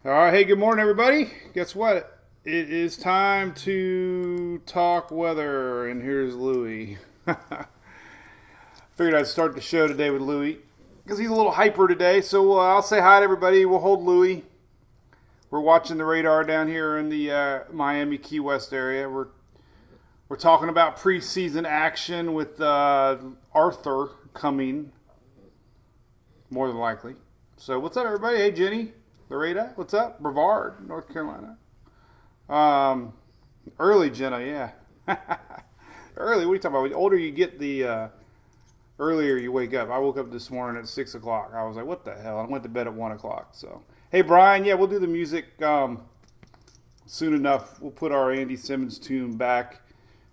All right, hey, good morning, everybody. Guess what? It is time to talk weather, and here's Louie. Figured I'd start the show today with Louie because he's a little hyper today. So I'll say hi to everybody. We'll hold Louie. We're watching the radar down here in the Miami Key West area. We're talking about preseason action with Arthur coming, more than likely. So what's up, everybody? Hey, Jenny. Loretta, what's up? Brevard, North Carolina. Early, Jenna, yeah. Early, what are you talking about? The older you get, the earlier you wake up. I woke up this morning at 6 o'clock. I was like, what the hell? I went to bed at 1 o'clock. So, hey, Brian, yeah, we'll do the music soon enough. We'll put our Andy Simmons tune back.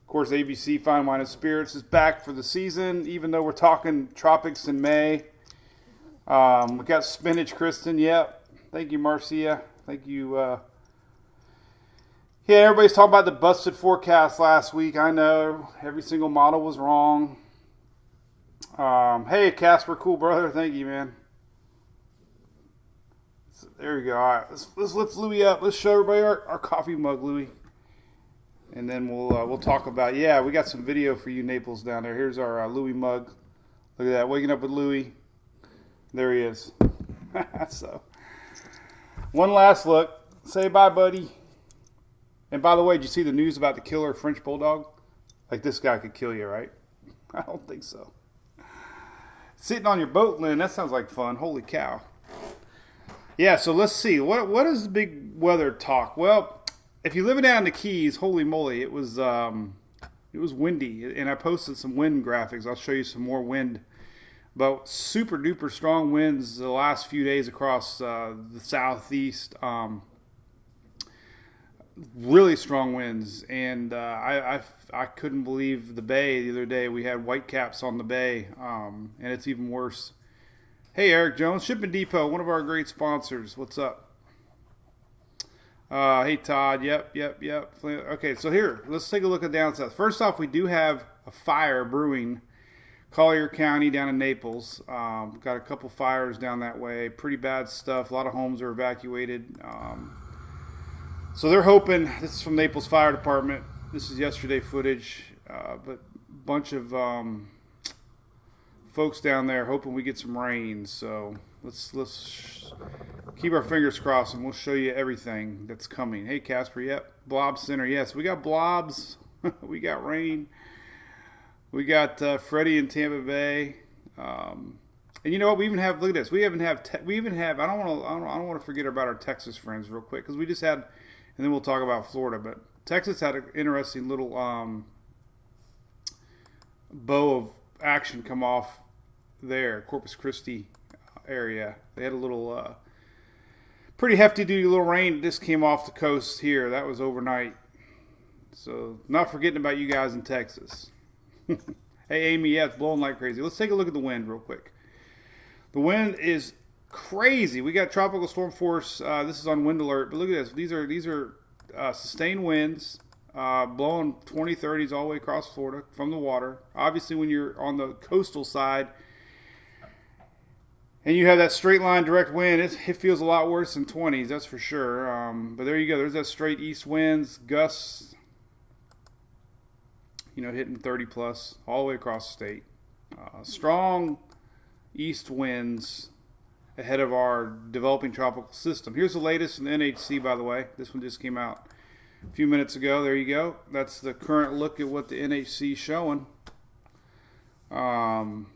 Of course, ABC Fine Wine and Spirits is back for the season, even though we're talking tropics in May. We got Spinach Kristen, yep. Thank you, Marcia. Thank you. Yeah, everybody's talking about the busted forecast last week. I know. Every single model was wrong. Hey, Casper, cool brother. Thank you, man. So, there we go. All right, let's lift Louie up. Let's show everybody our coffee mug, Louie. And then we'll talk about, yeah, we got some video for you Naples down there. Here's our Louie mug. Look at that. Waking up with Louie. There he is. So, one last look. Say bye, buddy. And by the way, did you see the news about the killer French bulldog? Like, this guy could kill you, right? I don't think so. Sitting on your boat, Lynn, that sounds like fun. Holy cow. Yeah, so let's see. What is the big weather talk? Well, if you're living down in the Keys, holy moly, it was windy. And I posted some wind graphics. I'll show you some more wind. But super duper strong winds the last few days across the southeast. Really strong winds, and I couldn't believe the bay the other day. We had whitecaps on the bay, and it's even worse. Hey, Eric Jones, Shipping Depot, one of our great sponsors. What's up? Hey, Todd. Yep. Okay, so here, let's take a look at down south. First off, we do have a fire brewing. Collier County down in Naples. Got a couple fires down that way. Pretty bad stuff. A lot of homes are evacuated. So they're hoping, this is from Naples Fire Department. This is yesterday footage. But a bunch of folks down there hoping we get some rain. So let's keep our fingers crossed and we'll show you everything that's coming. Hey, Casper, yep. Blob Center, yes. We got blobs. We got rain. We got Freddie in Tampa Bay, and you know what? We even have, look at this. We even have. I don't want to forget about our Texas friends real quick because we just had, and then we'll talk about Florida. But Texas had an interesting little bow of action come off there, Corpus Christi area. They had a little pretty hefty duty little rain that just came off the coast here. That was overnight. So not forgetting about you guys in Texas. Hey, Amy, yeah, it's blowing like crazy. Let's take a look at the wind real quick. The wind is crazy. We got tropical storm force. This is on wind alert, but look at this. These are sustained winds blowing 20, 30s all the way across Florida from the water. Obviously, when you're on the coastal side and you have that straight line direct wind, it feels a lot worse than 20s, that's for sure. But there you go. There's that straight east winds, gusts, hitting 30 plus all the way across the state. Strong east winds ahead of our developing tropical system. Here's the latest in the NHC, by the way. This one just came out a few minutes ago. There you go. That's the current look at what the NHC is showing. Still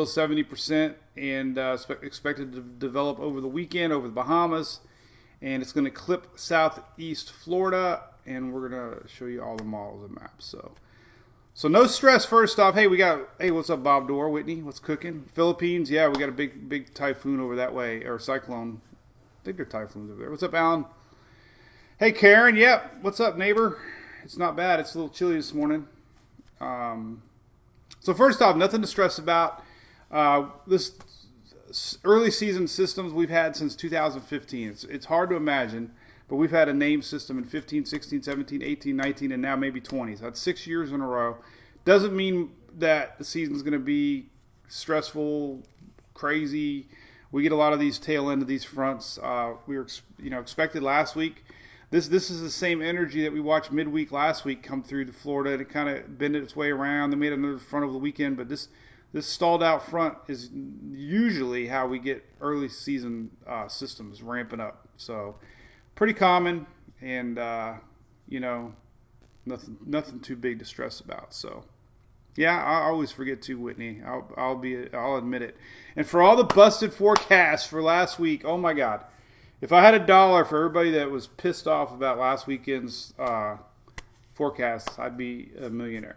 70% and expected to develop over the weekend over the Bahamas. And it's going to clip southeast Florida. And we're going to show you all the models and maps. So no stress first off. Hey, what's up, Bob Dorr, Whitney? What's cooking? Philippines, yeah, we got a big typhoon over that way, or cyclone. I think they're typhoons over there. What's up, Alan? Hey, Karen, yep. What's up, neighbor? It's not bad. It's a little chilly this morning. So first off, nothing to stress about. This early season systems we've had since 2015. It's hard to imagine. But we've had a name system in 15, 16, 17, 18, 19, and now maybe 20. So that's 6 years in a row. Doesn't mean that the season's going to be stressful, crazy, We get a lot of these tail end of these fronts. We were expected last week. This is the same energy that we watched midweek last week come through to Florida, and it kind of bended its way around. They made another front over the weekend, but this stalled out front is usually how we get early season systems ramping up. So pretty common, and nothing too big to stress about. So yeah, I always forget too, Whitney. I'll admit it. And for all the busted forecasts for last week, oh my God. If I had $1 for everybody that was pissed off about last weekend's forecasts, I'd be a millionaire.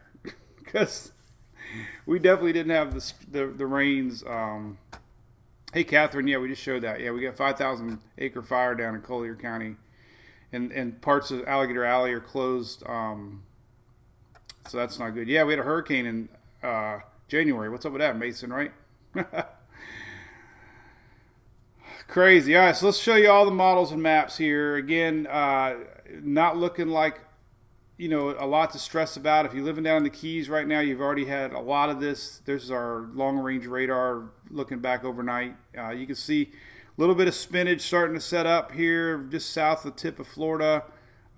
Because we definitely didn't have the rains. Hey, Catherine, yeah, we just showed that. Yeah, we got 5,000 acre fire down in Collier County. And parts of Alligator Alley are closed. So that's not good. Yeah, we had a hurricane in January. What's up with that, Mason, right? Crazy. All right, so let's show you all the models and maps here. Again, not looking like, a lot to stress about. If you're living down in the Keys right now, you've already had a lot of this. There's our long-range radar looking back overnight. You can see a little bit of spinach starting to set up here just south of the tip of Florida.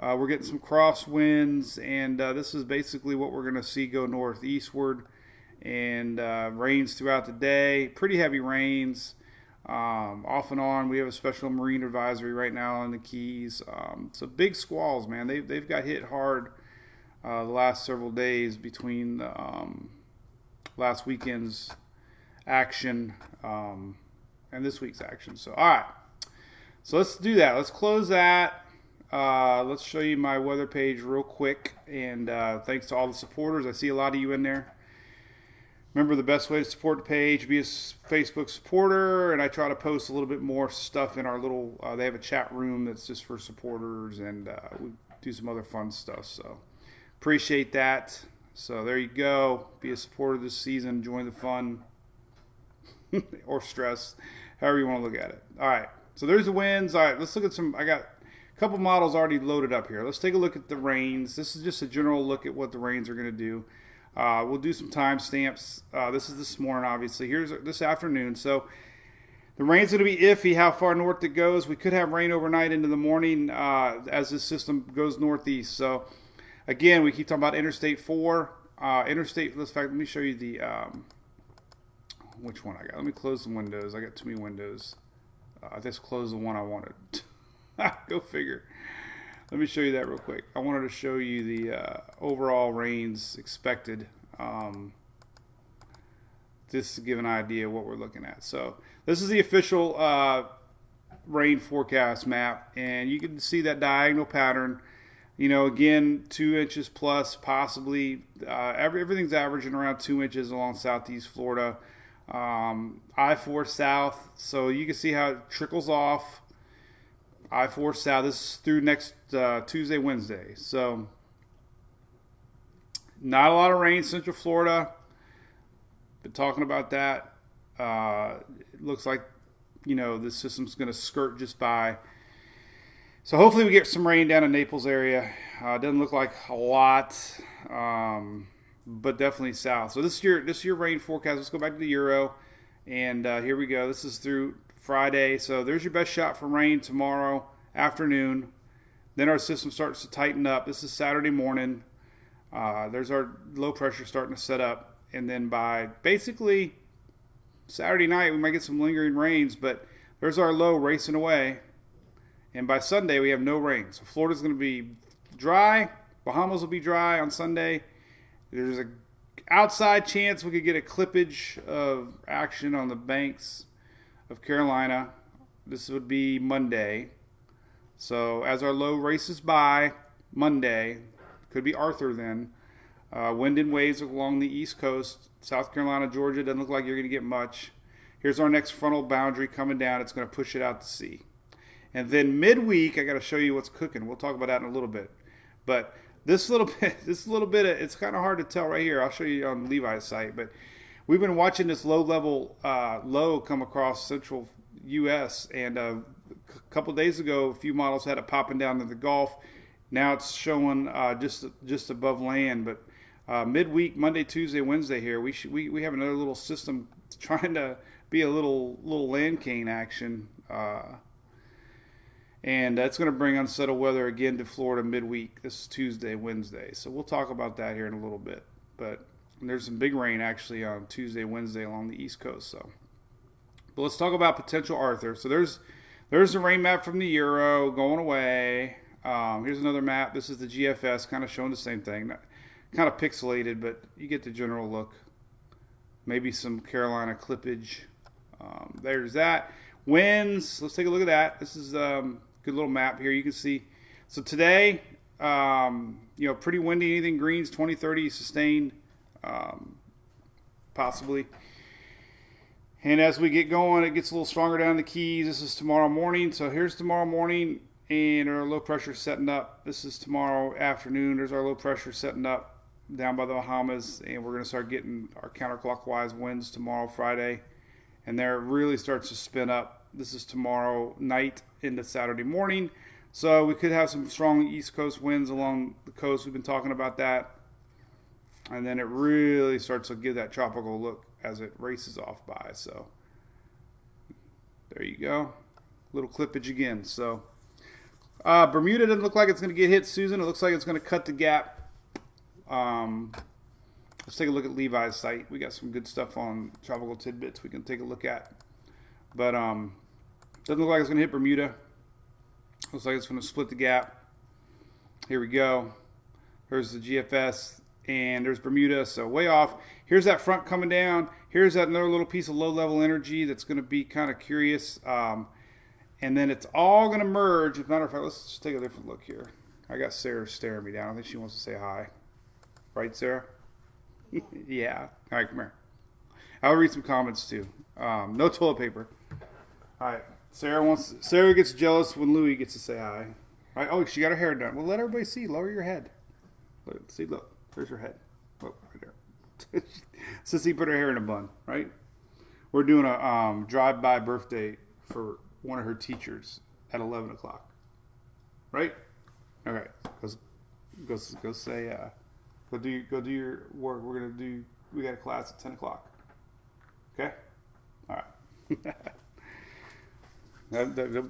We're getting some crosswinds, and this is basically what we're going to see go northeastward. And rains throughout the day. Pretty heavy rains. Off and on, we have a special marine advisory right now on the Keys. So big squalls, man. They've got hit hard the last several days between last weekend's action and this week's action. So all right, so let's do that. Let's close that. Let's show you my weather page real quick. And thanks to all the supporters. I see a lot of you in there. Remember, the best way to support the page, be a Facebook supporter, and I try to post a little bit more stuff in our little, they have a chat room that's just for supporters, and we do some other fun stuff, so appreciate that. So there you go. Be a supporter this season. Join the fun or stress, however you want to look at it. All right, so there's the winds. All right, let's look at some, I got a couple models already loaded up here. Let's take a look at the rains. This is just a general look at what the rains are going to do. We'll do some timestamps. This is this morning, obviously. Here's this afternoon. So the rain's going to be iffy how far north it goes. We could have rain overnight into the morning as this system goes northeast. So again, we keep talking about Interstate 4. Let me show you the, which one I got. Let me close some windows. I got too many windows. I just closed the one I wanted. Go figure. Let me show you that real quick. I wanted to show you the overall rains expected, just to give an idea of what we're looking at. So this is the official rain forecast map, and you can see that diagonal pattern. Again, 2 inches plus, possibly. Everything's averaging around 2 inches along southeast Florida. I-4 south, so you can see how it trickles off. I-4 south. This is through next Tuesday, Wednesday. So not a lot of rain, Central Florida. Been talking about that. It looks like, this system's going to skirt just by. So hopefully we get some rain down in Naples area. Doesn't look like a lot, but definitely south. So this is your rain forecast. Let's go back to the Euro, and here we go. This is through Friday. So there's your best shot for rain tomorrow afternoon. Then our system starts to tighten up. This is Saturday morning. There's our low pressure starting to set up. And then by basically Saturday night, we might get some lingering rains, but there's our low racing away. And by Sunday, we have no rain. So Florida's going to be dry. Bahamas will be dry on Sunday. There's an outside chance we could get a clippage of action on the banks of Carolina. This would be Monday. So as our low races by Monday, could be Arthur then. Wind and waves along the East Coast. South Carolina, Georgia, doesn't look like you're going to get much. Here's our next frontal boundary coming down. It's going to push it out to sea. And then midweek, I got to show you what's cooking. We'll talk about that in a little bit. But this little bit, it's kind of hard to tell right here. I'll show you on Levi's site. But we've been watching this low-level low come across central U.S. And a couple of days ago, a few models had it popping down to the Gulf. Now it's showing just above land. But midweek, Monday, Tuesday, Wednesday here. We have another little system trying to be a little land cane action. And that's going to bring unsettled weather again to Florida midweek. This is Tuesday, Wednesday. So we'll talk about that here in a little bit. But there's some big rain actually on Tuesday, Wednesday along the East Coast. But let's talk about potential Arthur. So there's the rain map from the Euro going away. Here's another map. This is the GFS, kind of showing the same thing. Kind of pixelated, but you get the general look. Maybe some Carolina clippage. There's that. Winds. Let's take a look at that. This is good little map here. You can see. So today, pretty windy. Anything greens, 20, 30 sustained, possibly. And as we get going, it gets a little stronger down the Keys. This is tomorrow morning. So here's tomorrow morning, and our low pressure setting up. This is tomorrow afternoon. There's our low pressure setting up down by the Bahamas, and we're going to start getting our counterclockwise winds tomorrow, Friday. And there it really starts to spin up. This is tomorrow night into Saturday morning. So we could have some strong East Coast winds along the coast. We've been talking about that. And then it really starts to give that tropical look as it races off by. So there you go. Little clippage again. So Bermuda doesn't look like it's going to get hit, Susan. It looks like it's going to cut the gap. Let's take a look at Levi's site. We got some good stuff on Tropical Tidbits we can take a look at. But doesn't look like it's going to hit Bermuda. Looks like it's going to split the gap. Here we go. There's the GFS, and there's Bermuda, so way off. Here's that front coming down. Here's that another little piece of low-level energy that's going to be kind of curious. And then it's all going to merge. As a matter of fact, let's just take a different look here. I got Sarah staring me down. I think she wants to say hi. Right, Sarah? Yeah. All right, come here. I'll read some comments, too. No toilet paper. All right. Sarah gets jealous when Louie gets to say hi. All right. Oh, she got her hair done. Well, let everybody see. Lower your head. Look, see, look. There's her head. Look, right there. Sissy put her hair in a bun, right? We're doing a drive-by birthday for one of her teachers at 11 o'clock. Right? Okay. Go say, go do your work. We got a class at 10 o'clock. Okay? All right.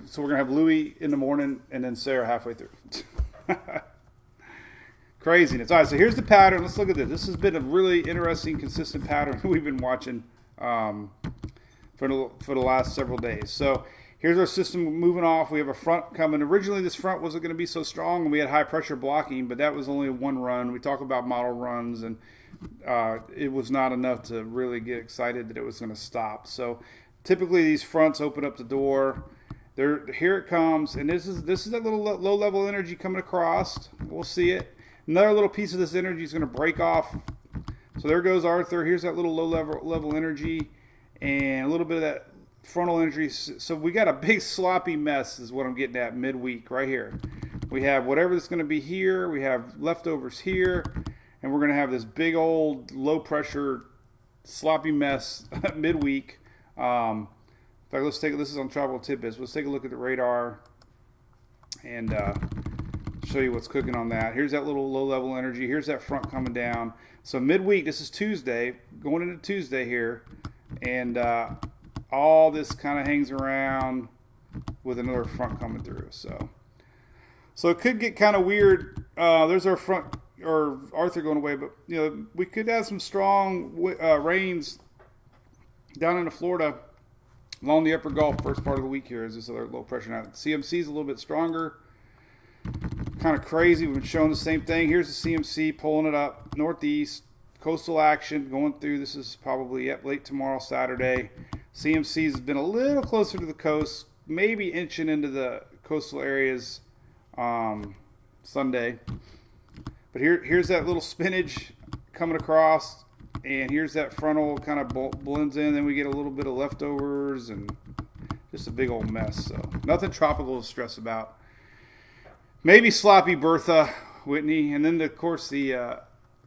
So we're going to have Louie in the morning and then Sarah halfway through. Craziness. All right, so here's the pattern. Let's look at this. This has been a really interesting, consistent pattern we've been watching for the last several days. So here's our system moving off. We have a front coming. Originally, this front wasn't going to be so strong, and we had high pressure blocking, but that was only one run. We talk about model runs, and it was not enough to really get excited that it was going to stop. So typically, these fronts open up the door. Here it comes, and this is that little low level energy coming across. We'll see it. Another little piece of this energy is going to break off. So there goes Arthur. Here's that little low level energy, and a little bit of that frontal energy. So we got a big sloppy mess, is what I'm getting at midweek right here. We have whatever that's going to be here. We have leftovers here, and we're going to have this big old low pressure sloppy mess midweek. In fact, let's take this is on Tropical Tidbits. Let's take a look at the radar and show you what's cooking on that. Here's that little low-level energy. Here's that front coming down. So midweek, this is Tuesday, going into Tuesday here, and all this kind of hangs around with another front coming through. So it could get kind of weird. There's our front, or Arthur going away, but we could have some strong rains down into Florida along the upper Gulf first part of the week here as this other low pressure. Now, CMC is a little bit stronger. Kind of crazy. We've been showing the same thing. Here's the CMC pulling it up northeast. Coastal action going through. This is probably late tomorrow, Saturday. CMC has been a little closer to the coast, maybe inching into the coastal areas Sunday. But here's that little spinach coming across. And here's that frontal kind of blends in. Then we get a little bit of leftovers and just a big old mess. So nothing tropical to stress about. Maybe sloppy Bertha, Whitney. And then, of course, the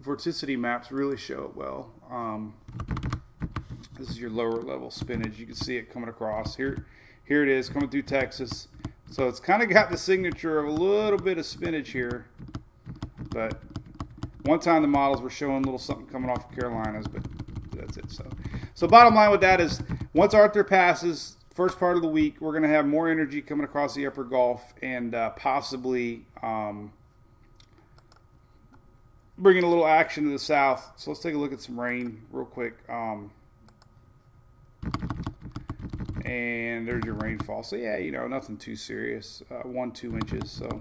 vorticity maps really show it well. This is your lower level spinach. You can see it coming across. Here it is coming through Texas. So it's kind of got the signature of a little bit of spinach here. But One time the models were showing a little something coming off of Carolinas, but that's it. So bottom line with that is, once Arthur passes, first part of the week, we're going to have more energy coming across the upper Gulf, and possibly bringing a little action to the south. So let's take a look at some rain real quick. And there's your rainfall. So yeah, nothing too serious. 1-2 inches. So,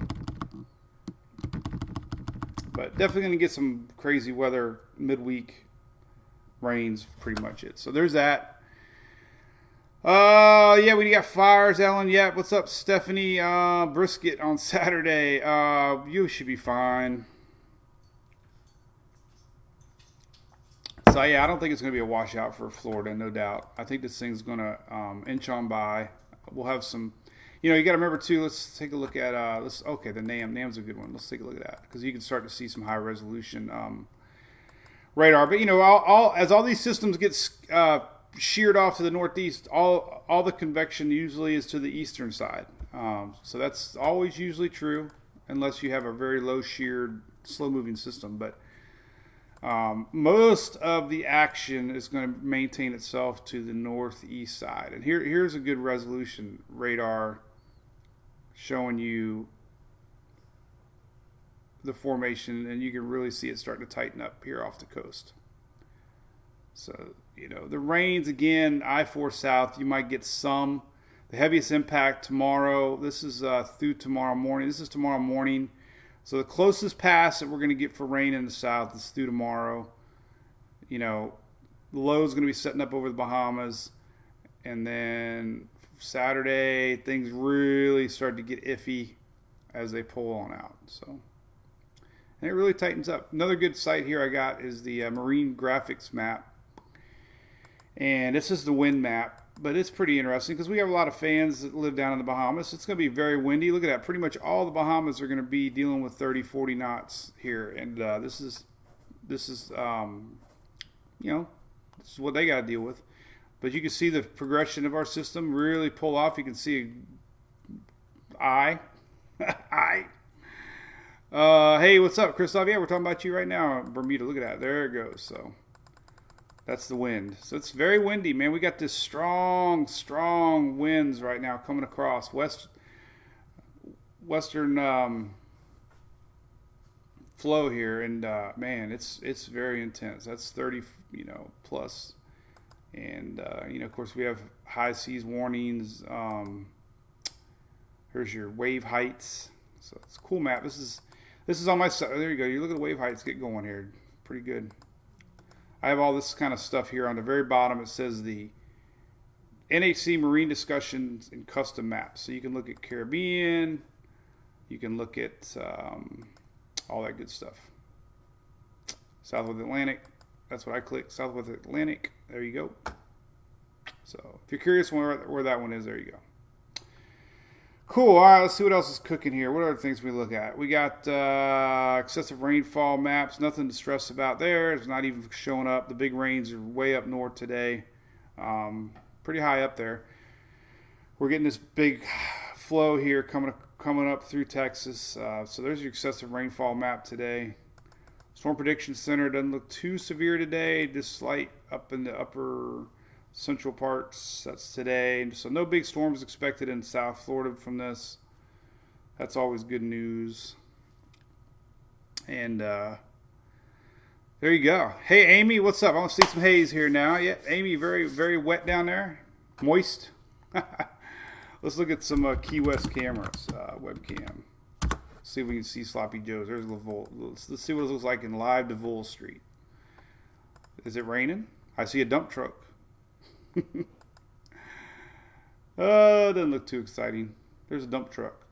but definitely going to get some crazy weather midweek. Rains, pretty much it. So there's that. Yeah, we got fires, Ellen. Yeah, what's up, Stephanie? Brisket on Saturday. You should be fine. So yeah, I don't think it's going to be a washout for Florida, no doubt. I think this thing's going to inch on by. We'll have some, you got to remember too. Let's take a look at the NAM. NAM's a good one. Let's take a look at that, because you can start to see some high resolution radar. But as all these systems get sheared off to the northeast, all the convection usually is to the eastern side. So that's always usually true, unless you have a very low sheared, slow moving system. But most of the action is going to maintain itself to the northeast side. And here's a good resolution radar showing you the formation, and you can really see it starting to tighten up here off the coast. So, the rains again, I-4 south, you might get some. The heaviest impact tomorrow, this is through tomorrow morning. This is tomorrow morning. So the closest pass that we're going to get for rain in the south is through tomorrow. The low is going to be setting up over the Bahamas. And then Saturday, things really start to get iffy as they pull on out. So, and it really tightens up. Another good site here I got is the Marine Graphics map. And this is the wind map. But it's pretty interesting because we have a lot of fans that live down in the Bahamas. It's going to be very windy. Look at that. Pretty much all the Bahamas are going to be dealing with 30, 40 knots here. And this is what they got to deal with. But you can see the progression of our system really pull off. You can see I. Hey, what's up, Christoph? Yeah, we're talking about you right now, Bermuda. Look at that. There it goes. So that's the wind. So it's very windy, man. We got this strong winds right now coming across western flow here, and man, it's very intense. That's 30, plus, and of course we have high seas warnings. Here's your wave heights. So it's a cool map. This is on my side. There you go. You look at the wave heights get going here. Pretty good. I have all this kind of stuff here. On the very bottom, it says the NHC Marine Discussions and Custom Maps. So you can look at Caribbean. You can look at all that good stuff. Southwest Atlantic. That's what I click. Southwest Atlantic. There you go. So if you're curious where that one is, there you go. Cool. All right, let's see what else is cooking here. What other things we look at? We got excessive rainfall maps. Nothing to stress about there. It's not even showing up. The big rains are way up north today. Pretty high up there. We're getting this big flow here coming up through Texas. So there's your excessive rainfall map today. Storm Prediction Center doesn't look too severe today. Just slight up in the upper central parts. That's today. So no big storms expected in South Florida from this. That's always good news. And there you go. Hey, Amy, what's up? I want to see some haze here now. Yeah, Amy, very, very wet down there. Moist. Let's look at some Key West cameras, webcam. See if we can see Sloppy Joe's. There's Lavole. Let's see what it looks like in live DeVole Street. Is it raining? I see a dump truck. It doesn't look too exciting. There's a dump truck.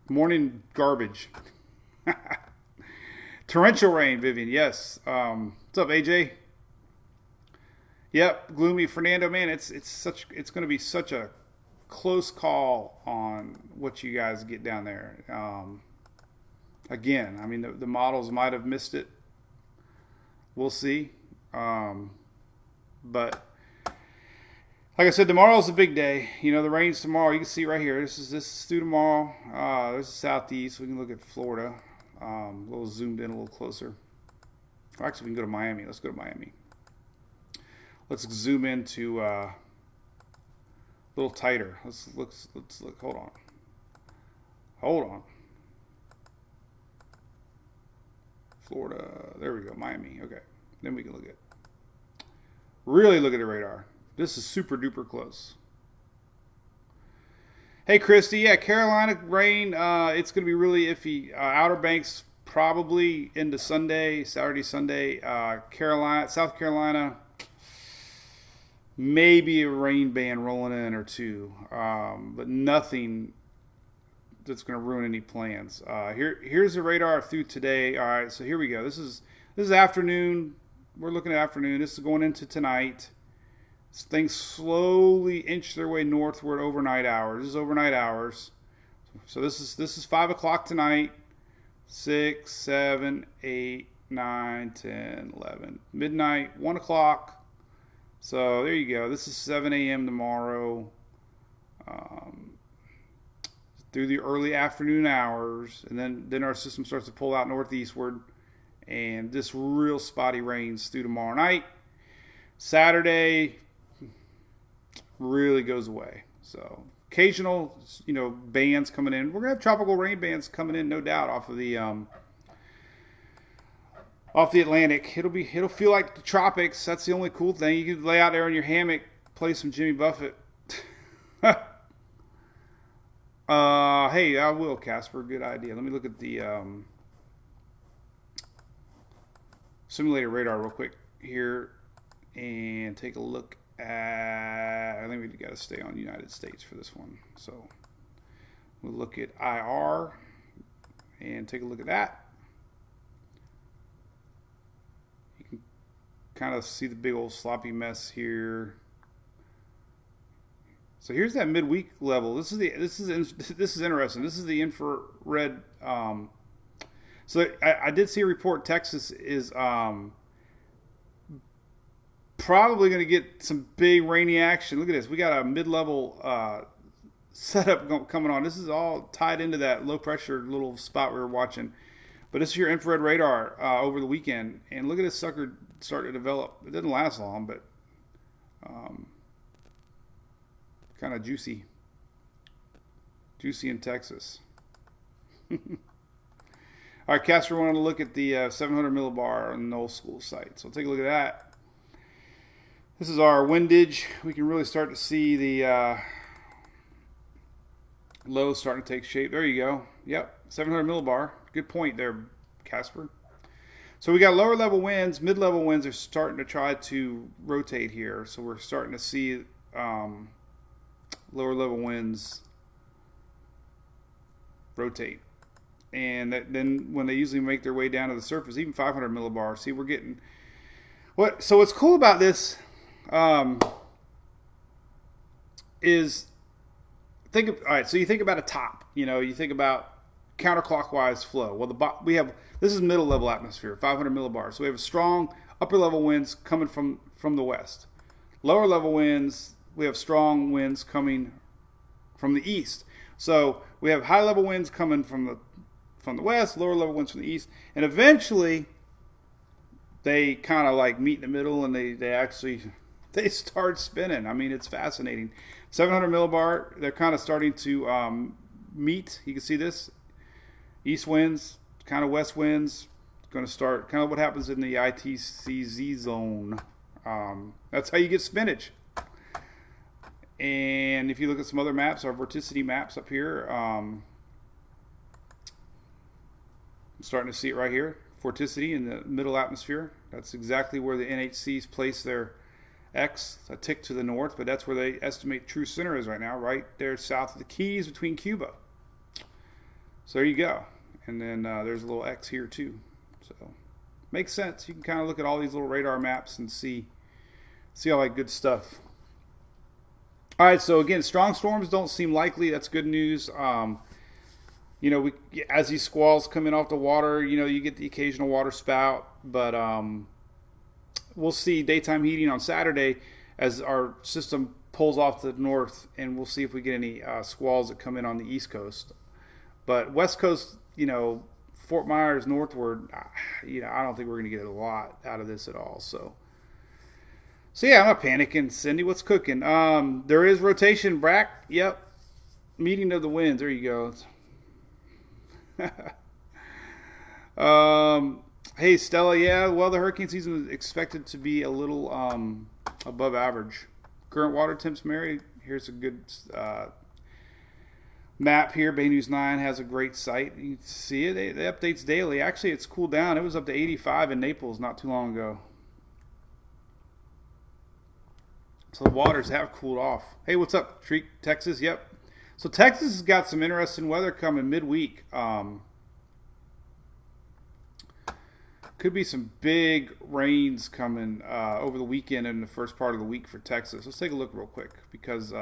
Morning garbage. Torrential rain, Vivian. Yes. What's up, AJ? Yep, gloomy. Fernando, man, it's going to be such a close call on what you guys get down there. Again, I mean, the models might have missed it. We'll see. But like I said, tomorrow's a big day. The rain's tomorrow. You can see right here. This is through tomorrow. This is southeast. We can look at Florida. A little zoomed in a little closer. Actually, we can go to Miami. Let's go to Miami. Let's zoom into a little tighter. Let's look. Hold on. Florida. There we go. Miami. Okay. Then we can really look at the radar. This is super duper close. Hey, Christy. Yeah, Carolina rain. It's going to be really iffy. Outer Banks probably into Sunday, Saturday, Sunday. South Carolina, maybe a rain band rolling in or two, but nothing that's going to ruin any plans. Here's the radar through today. All right, so here we go. This is afternoon. We're looking at afternoon. This is going into tonight. Things slowly inch their way northward overnight hours. This is overnight hours. So this is 5 o'clock tonight. 6, 7, 8, 9, 10, 11. Midnight, 1 o'clock. So there you go. This is 7 a.m. tomorrow. Through the early afternoon hours. And then our system starts to pull out northeastward. And this real spotty rains through tomorrow night. Saturday really goes away. So occasional, bands coming in. We're gonna have tropical rain bands coming in, no doubt, off the Atlantic. It'll feel like the tropics. That's the only cool thing. You can lay out there in your hammock, play some Jimmy Buffett. Hey, I will, Casper. Good idea. Let me look at the simulator radar real quick here and take a look at, I think we got to stay on United States for this one. So we'll look at IR and take a look at that. You can kind of see the big old sloppy mess here. So here's that midweek level. This is interesting. This is the infrared. So I did see a report. Texas is probably going to get some big rainy action. Look at this. We got a mid-level setup coming on. This is all tied into that low-pressure little spot we were watching. But this is your infrared radar over the weekend. And look at this sucker start to develop. It didn't last long, but kind of juicy. Juicy in Texas. All right, Casper wanted to look at the 700 millibar on the old school site. So take a look at that. This is our windage. We can really start to see the low starting to take shape. There you go. Yep, 700 millibar. Good point there, Casper. So we got lower level winds. Mid-level winds are starting to try to rotate here. So we're starting to see lower level winds rotate. And then when they usually make their way down to the surface, even 500 millibar, see, we're getting so what's cool about this is all right, so you think about a top, you think about counterclockwise flow. Well, this is middle level atmosphere, 500 millibar. So we have strong upper level winds coming from the west. Lower level winds, we have strong winds coming from the east. So we have high level winds coming from the west, lower level winds from the east, and eventually they kind of like meet in the middle, and they start spinning. I mean, it's fascinating. 700 millibar, they're kind of starting to meet. You can see this. East winds, kind of west winds, going to start kind of what happens in the ITCZ zone. That's how you get spinach. And if you look at some other maps, our vorticity maps up here, I'm starting to see it right here. Vorticity in the middle atmosphere. That's exactly where the NHCs place their X, a tick to the north, but that's where they estimate true center is right now, right there south of the Keys between Cuba. So there you go. And then there's a little X here too. So makes sense. You can kind of look at all these little radar maps and see all that good stuff. All right, so again, strong storms don't seem likely. That's good news. As these squalls come in off the water, you get the occasional water spout, but we'll see daytime heating on Saturday as our system pulls off to the north, and we'll see if we get any squalls that come in on the East Coast. But West Coast, Fort Myers northward, I don't think we're going to get a lot out of this at all. So yeah, I'm not panicking. Cindy, what's cooking? There is rotation, Brack. Yep. Meeting of the winds. There you go. Hey, Stella. Yeah, well, the hurricane season is expected to be a little above average. Current water temps, Mary. Here's a good map here. Bay News 9 has a great site. You can see it. It updates daily. Actually, it's cooled down. It was up to 85 in Naples not too long ago. So the waters have cooled off. Hey, what's up, Treat, Texas? Yep. So Texas has got some interesting weather coming midweek. Could be some big rains coming over the weekend and the first part of the week for Texas. Let's take a look real quick because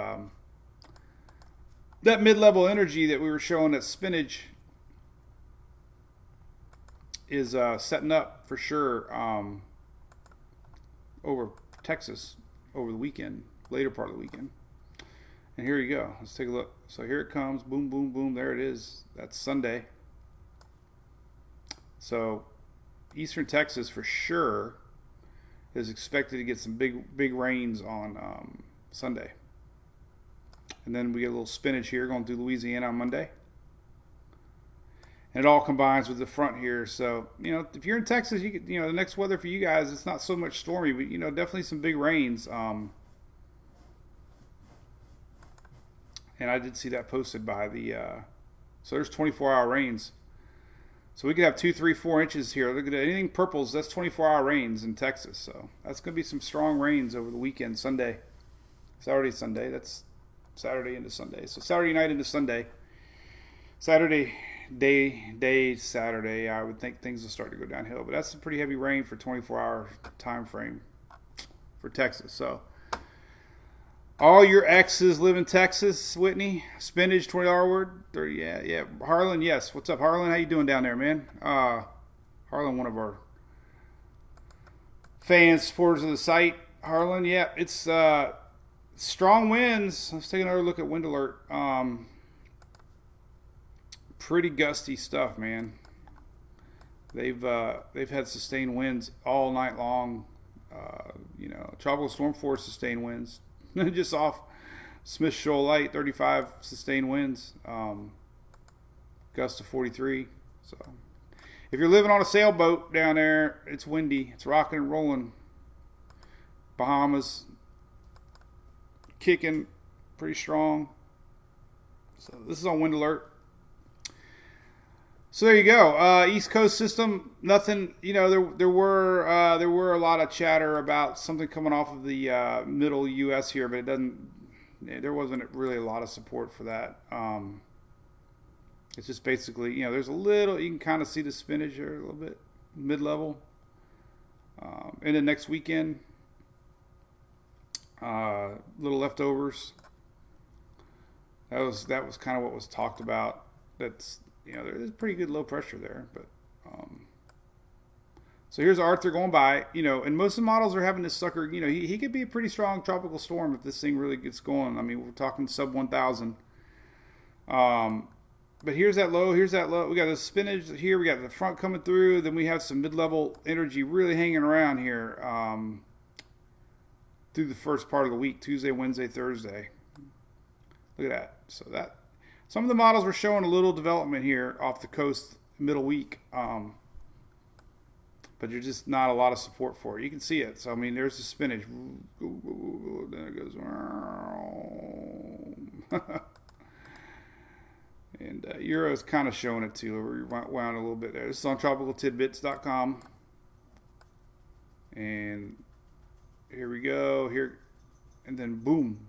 that mid-level energy that we were showing at spinach is setting up for sure over Texas over the weekend, later part of the weekend. And here you go. Let's take a look. So here it comes. Boom, boom, boom. There it is. That's Sunday. So Eastern Texas for sure is expected to get some big rains on Sunday. And then we get a little spinach here going through Louisiana on Monday. And it all combines with the front here. So, if you're in Texas, you could, the next weather for you guys, it's not so much stormy, but, definitely some big rains. And I did see that posted by the, so there's 24-hour rains. So we could have 2, 3, 4 inches here. Look at it. Anything purples, that's 24-hour rains in Texas. So that's going to be some strong rains over the weekend, Sunday. Saturday, Sunday. That's Saturday into Sunday. So Saturday night into Sunday. Saturday Saturday, I would think things will start to go downhill. But that's a pretty heavy rain for 24-hour time frame for Texas. So all your exes live in Texas, Whitney. Spinach, $20 word. Yeah. Harlan, yes. What's up, Harlan? How you doing down there, man? Harlan, one of our fans, supporters of the site. Harlan, yeah. It's strong winds. Let's take another look at wind alert. Pretty gusty stuff, man. They've had sustained winds all night long. Tropical storm force sustained winds. Just off Smith Shoal Light, 35 sustained winds, gust to 43. So if you're living on a sailboat down there, it's windy, it's rocking and rolling. Bahamas kicking pretty strong. So this is on wind alert. So there you go. East Coast system, nothing. There were a lot of chatter about something coming off of the middle U.S. here, but it doesn't. There wasn't really a lot of support for that. It's just basically, there's a little. You can kind of see the spinach there a little bit, mid-level. And then next weekend, little leftovers. That was kind of what was talked about. That's. There's pretty good low pressure there, but so here's Arthur going by, and most of the models are having this sucker, he could be a pretty strong tropical storm if this thing really gets going. I mean, we're talking sub 1,000. But here's that low, We got the spinach here, we got the front coming through, then we have some mid-level energy really hanging around here through the first part of the week, Tuesday, Wednesday, Thursday. Look at that. So that. Some of the models were showing a little development here off the coast middle week, but there's just not a lot of support for it. You can see it. So, I mean, there's the spinach. Then it goes. And Euro's kind of showing it too. We wound a little bit there. This is on tropicaltidbits.com. And here we go. Here, and then boom.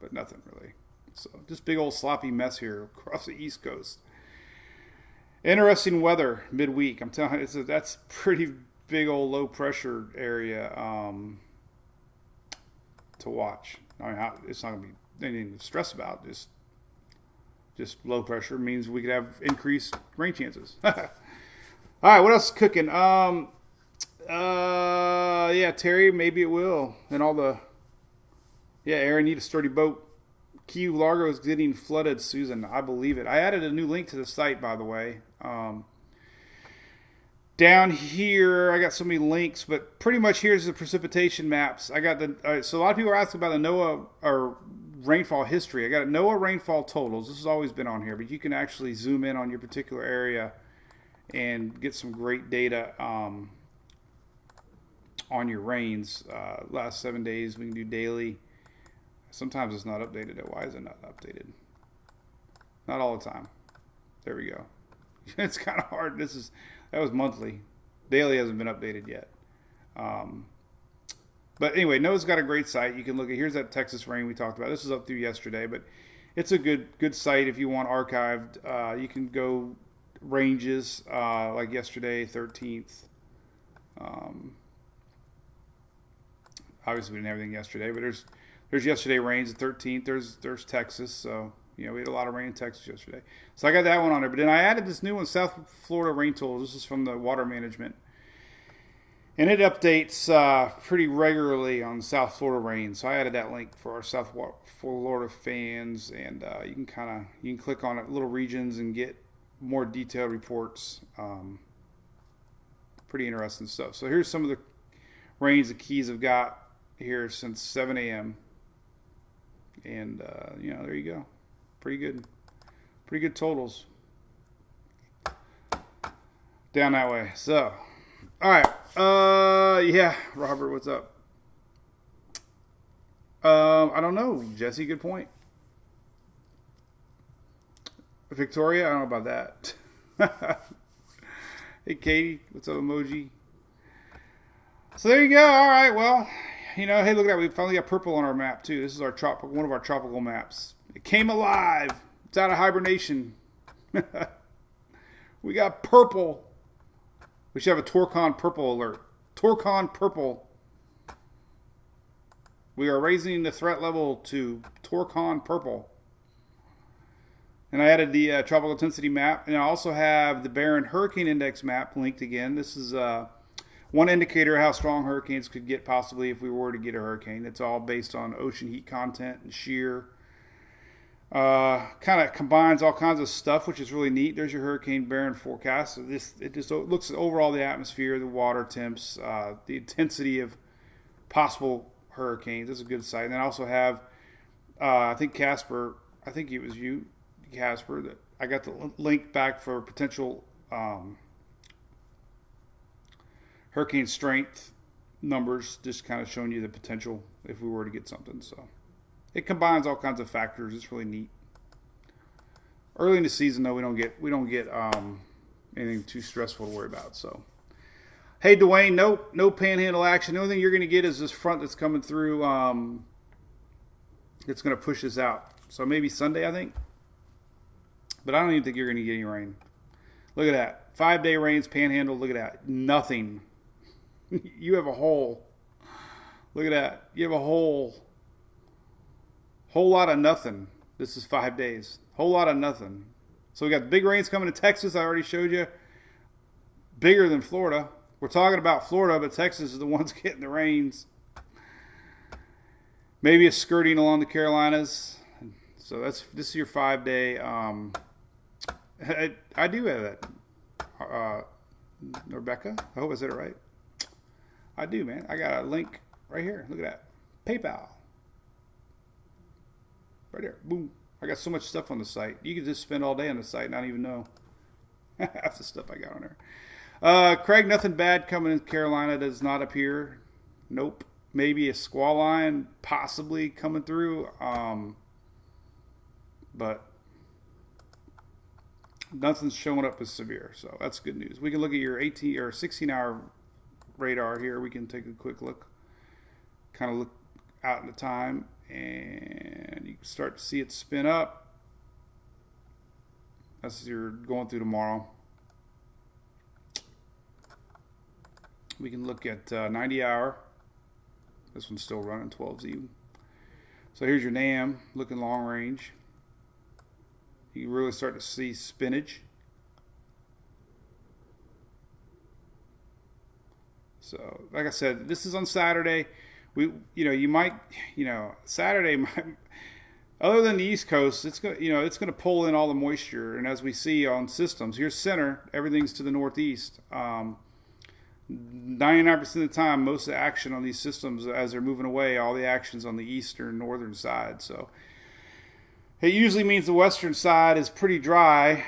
But nothing really. So just big old sloppy mess here across the East Coast. Interesting weather midweek. I'm telling you, that's pretty big old low pressure area to watch. I mean, it's not going to be anything to stress about. Just low pressure means we could have increased rain chances. All right, what else is cooking? Yeah, Terry, maybe it will. And Aaron, need a sturdy boat. Key Largo is getting flooded, Susan. I believe it. I added a new link to the site, by the way. Down here, I got so many links, but pretty much here's the precipitation maps. I got the so a lot of people are asking about the NOAA or rainfall history. I got a NOAA rainfall totals. This has always been on here, but you can actually zoom in on your particular area and get some great data on your rains. Last 7 days, we can do daily. Sometimes it's not updated. Why is it not updated? Not all the time. There we go. It's kind of hard. That was monthly. Daily hasn't been updated yet. But anyway, NOAA's got a great site. You can look at, here's that Texas rain we talked about. This was up through yesterday, but it's a good site if you want archived. You can go ranges like yesterday, 13th. Obviously we didn't have anything yesterday, but there's yesterday rains at 13th. There's Texas, so we had a lot of rain in Texas yesterday. So I got that one on there. But then I added this new one, South Florida Rain Tools. This is from the Water Management. And it updates pretty regularly on South Florida rain. So I added that link for our South Florida fans. And you can click on it, little regions, and get more detailed reports. Pretty interesting stuff. So here's some of the rains the Keys have got here since 7 a.m. And, there you go. Pretty good totals down that way. So, all right. Yeah, Robert, what's up? I don't know, Jesse. Good point. Victoria, I don't know about that. Hey, Katie, what's up, emoji? So there you go. All right. Well, hey, look at that. We finally got purple on our map too. This is one of our tropical maps. It came alive. It's out of hibernation. We got purple. We should have a Torcon purple alert. Torcon purple. We are raising the threat level to Torcon purple. And I added the tropical intensity map. And I also have the Barron Hurricane Index map linked again. This is one indicator of how strong hurricanes could get possibly if we were to get a hurricane. It's all based on ocean heat content and shear. Kind of combines all kinds of stuff, which is really neat. There's your Hurricane Barron forecast. So it just looks at overall the atmosphere, the water temps, the intensity of possible hurricanes. It's a good site. And then I also have, I think Casper, I think it was you, Casper, that I got the link back for potential hurricane strength numbers, just kind of showing you the potential if we were to get something. So it combines all kinds of factors. It's really neat. Early in the season, though, we don't get anything too stressful to worry about. So, hey, Dwayne, no panhandle action. The only thing you're going to get is this front that's coming through. It's going to push this out. So maybe Sunday, I think. But I don't even think you're going to get any rain. Look at that. 5-day rains, panhandle. Look at that. Nothing. You have a hole. Look at that. You have a whole lot of nothing. This is 5 days. Whole lot of nothing. So we got the big rains coming to Texas. I already showed you. Bigger than Florida. We're talking about Florida, but Texas is the ones getting the rains. Maybe a skirting along the Carolinas. So this is your 5-day. I do have that. Rebecca, I hope I said it right. I do, man. I got a link right here. Look at that. PayPal. Right there. Boom. I got so much stuff on the site. You could just spend all day on the site and not even know half the stuff I got on there. Craig, nothing bad coming in Carolina does not appear. Nope. Maybe a squall line possibly coming through. But nothing's showing up as severe. So that's good news. We can look at your 18 or 16-hour radar here. We can take a quick look. Kind of look out in the time. And you can start to see it spin up. That's as you're going through tomorrow. We can look at 90-hour. This one's still running, 12Z. So here's your NAM, looking long range. You can really start to see spinach. So, like I said, this is on Saturday. Saturday other than the East Coast, it's going it's going to pull in all the moisture, and as we see on systems, here's center, everything's to the northeast. 99% of the time, most of the action on these systems, as they're moving away, all the action's on the eastern, northern side. So it usually means the western side is pretty dry,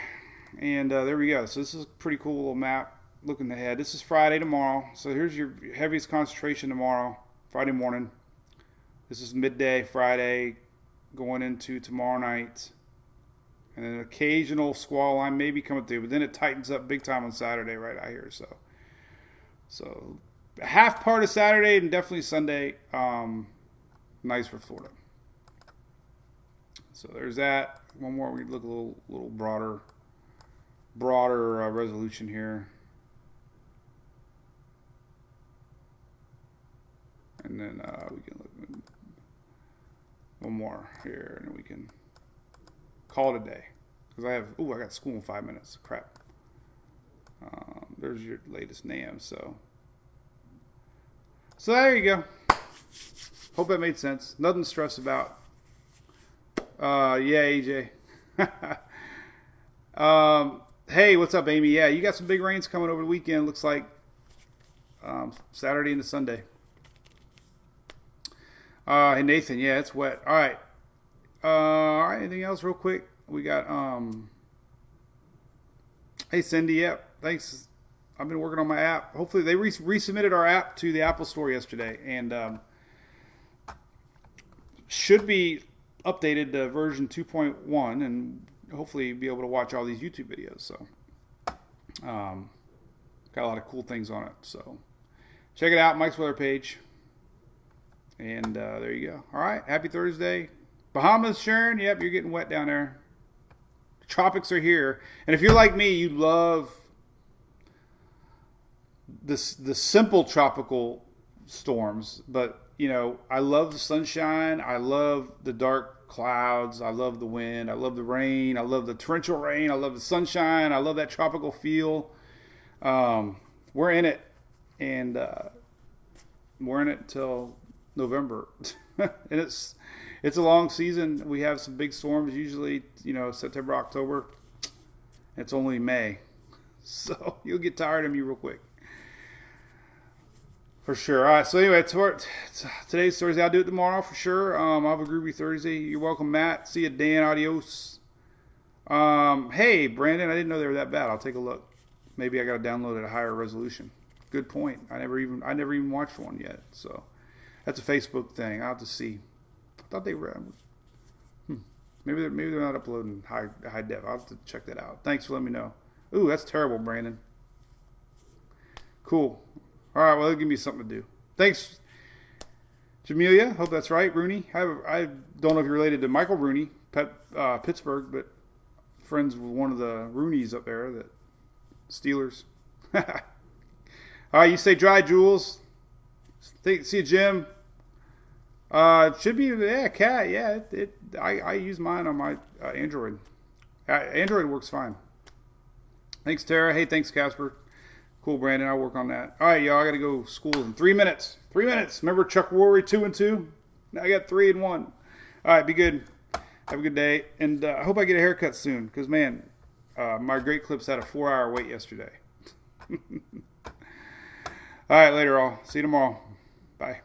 and there we go. So this is a pretty cool little map looking ahead. This is Friday tomorrow. So here's your heaviest concentration tomorrow, Friday morning. This is midday Friday going into tomorrow night. And then an occasional squall line maybe coming through, but then it tightens up big time on Saturday right out here. So half part of Saturday and definitely Sunday, nice for Florida. So there's that. One more. We look a little broader resolution here. And then we can look one more here, and then we can call it a day. Because I got school in 5 minutes. Crap. There's your latest NAM. So there you go. Hope that made sense. Nothing to stress about. Yeah, AJ. Hey, what's up, Amy? Yeah, you got some big rains coming over the weekend. Looks like Saturday into Sunday. Hey, Nathan. Yeah, it's wet. All right. Anything else real quick? We got, hey, Cindy. Yep. Thanks. I've been working on my app. Hopefully they resubmitted our app to the Apple Store yesterday, and should be updated to version 2.1, and hopefully be able to watch all these YouTube videos. So got a lot of cool things on it. So check it out, Mike's Weather page. And there you go. All right. Happy Thursday. Bahamas, Sharon. Yep, you're getting wet down there. The tropics are here. And if you're like me, you love the simple tropical storms. But, I love the sunshine. I love the dark clouds. I love the wind. I love the rain. I love the torrential rain. I love the sunshine. I love that tropical feel. We're in it. And we're in it until November. And it's a long season. We have some big storms usually, September, October. It's only May. So you'll get tired of me real quick. For sure. All right. So anyway, today's Thursday. I'll do it tomorrow for sure. I'll have a groovy Thursday. You're welcome, Matt. See you, Dan. Adios. Hey, Brandon, I didn't know they were that bad. I'll take a look. Maybe I got to download it at a higher resolution. Good point. I never even watched one yet. So that's a Facebook thing. I'll have to see. I thought they were. Maybe they're not uploading high def. I'll have to check that out. Thanks for letting me know. Ooh, that's terrible, Brandon. Cool. All right, well, it'll give me something to do. Thanks, Jamelia. Hope that's right. Rooney. I don't know if you're related to Michael Rooney, Pittsburgh, but friends with one of the Rooneys up there, the Steelers. All right, you stay dry, Jules. See you, Jim. Should be, Cat. Yeah, I use mine on my Android. Android works fine. Thanks, Tara. Hey, thanks, Casper. Cool, Brandon. I'll work on that. All right, y'all. I got to go to school in 3 minutes. 3 minutes. Remember Chuck Woolery 2 and 2? Now I got 3 and 1. All right, be good. Have a good day. And I hope I get a haircut soon because, man, my Great Clips had a 4-hour wait yesterday. All right, later all. See you tomorrow. Bye.